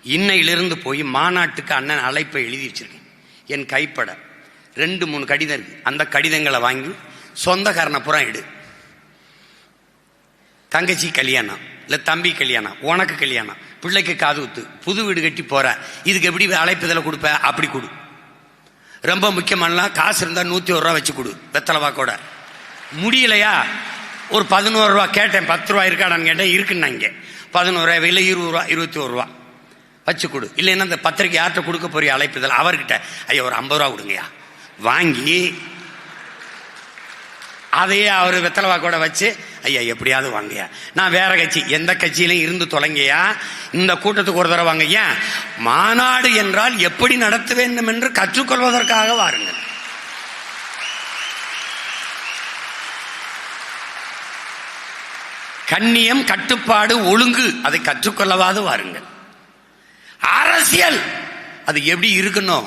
இன்னையிலிருந்து போய் மாநாட்டுக்கு அண்ணன் அழைப்பை எழுதி வச்சிருக்கேன். என் கைப்பட 2-3 கடிதம் இருக்கு. அந்த கடிதங்களை வாங்கி சொந்தக்காரனை புறம் எடு. தங்கச்சி கல்யாணம், இல்ல தம்பி கல்யாணம், உனக்கு கல்யாணம், பிள்ளைக்கு காது குத்து, புது வீடு கட்டி போற, இதுக்கு எப்படி அழைப்புதலை கொடுப்ப? அப்படி கொடு. ரொம்ப முக்கியமான காசு இருந்தா 101 ரூபா வச்சு கொடு, வெத்தலைவாக்கோட. முடியலையா ஒரு 11 ரூபா கேட்டேன், 10 ரூபா இருக்காடான்னு கேட்டேன், இருக்குன்னா இங்கே 11 ரூபாய், இல்லை 20 ரூபா, 21 ரூபா வச்சு கொடு. இல்லைன்னா இந்த பத்திரிக்கை யார்கிட்ட கொடுக்க போறிய அழைப்புதல், அவர்கிட்ட ஐயா ஒரு 50 ரூபா கொடுங்கய்யா வாங்கி அதையே அவர் வெத்தலைவாக்கோட வச்சு ஐயா எப்படியாவது வாங்கய்யா, நான் வேற கட்சி எந்த கட்சியிலையும் இருந்து தொலைங்கய்யா, இந்த கூட்டத்துக்கு ஒரு தடவை வாங்க. ஏன் மாநாடு என்றால் எப்படி நடத்த வேண்டும் என்று கற்றுக்கொள்வதற்காக வாருங்கள். கண்ணியம், கட்டுப்பாடு, ஒழுங்கு அதை கற்றுக்கொள்ளவாது வாருங்கள். அரசியல் அது எப்படி இருக்கணும்,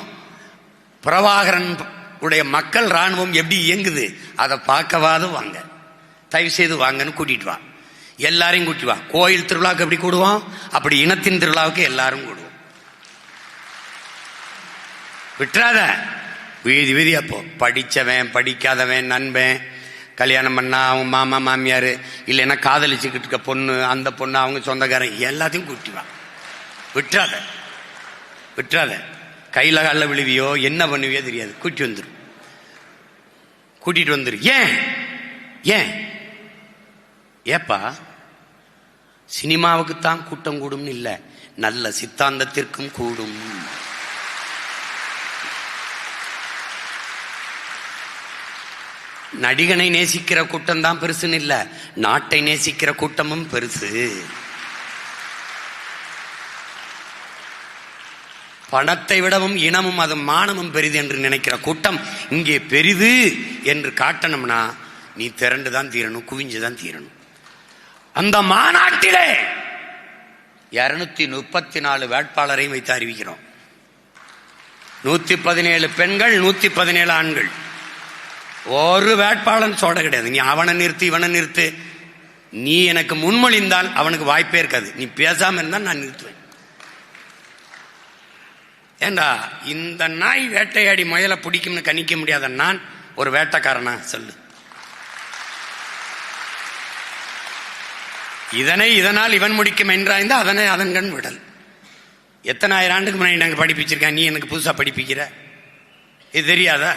பிரபாகரன் உடைய மக்கள் ராணுவம் எப்படி இயங்குது அதை பார்க்கவாது வாங்க. தயவு செய்து வாங்கன்னு கூட்டிட்டு வா, எல்லாரையும் கூட்டி வா. கோயில் திருவிழாவுக்கு எப்படி கூடுவோம், அப்படி இனத்தின் திருவிழாவுக்கு எல்லாரும் கூடுவோம். விட்டுறாத வீதி வீதி. அப்போ படிச்சவன் படிக்காதவன், நண்பன், கல்யாணம் பண்ணா அவங்க மாமா மாமியார், இல்லைன்னா காதலிச்சுக்கிட்டு இருக்க பொண்ணு, அந்த பொண்ணு அவங்க சொந்தக்காரன், எல்லாத்தையும் கூட்டி வா. விட்டுறாத விட்டுறாத. கையில காலில் விழுவியோ என்ன பண்ணுவியோ தெரியாது, கூட்டிட்டு வந்துரு. ஏன் ஏன் ஏப்பா சினிமாவுக்குத்தான் கூட்டம் கூடும் இல்ல, நல்ல சித்தாந்தத்திற்கும் கூடும். நடிகனை நேசிக்கிற கூட்டம் தான் பெருசுன்னு இல்ல, நாட்டை நேசிக்கிற கூட்டமும் பெருசு. பணத்தை விடவும் இனமும் அது மானமும் பெரிது என்று நினைக்கிற கூட்டம் இங்கே பெரிது என்று காட்டணும்னா நீ திரண்டுதான் தீரணும், குவிஞ்சுதான் தீரணும். அந்த மாநாட்டிலே 234 வேட்பாளரையும் வைத்து அறிவிக்கிறோம். 117 பெண்கள், 117 ஆண்கள். ஒரு வேட்பாளன் சோட கிடையாது. நீ அவனை நிறுத்து இவனை நிறுத்து, நீ எனக்கு முன்மொழிந்தால் அவனுக்கு வாய்ப்பே இருக்காது. நீ பேசாம இருந்தால் நான் நிறுத்துவேன். ஏண்டா இந்த நாய் வேட்டையாடி முயலை பிடிக்கும்னு கணிக்க முடியாத நான் ஒரு வேட்டைக்காரனா சொல்லு? இதனால் இவன் முடிக்கும் என்றாய்ந்து அதனை அதன் கண் விடல். எத்தனை ஆயிரம் ஆண்டுக்கு முன்னாடி நாங்கள் படிப்பிச்சிருக்கேன், நீ எனக்கு புதுசா படிப்பிக்கிற? இது தெரியாதா?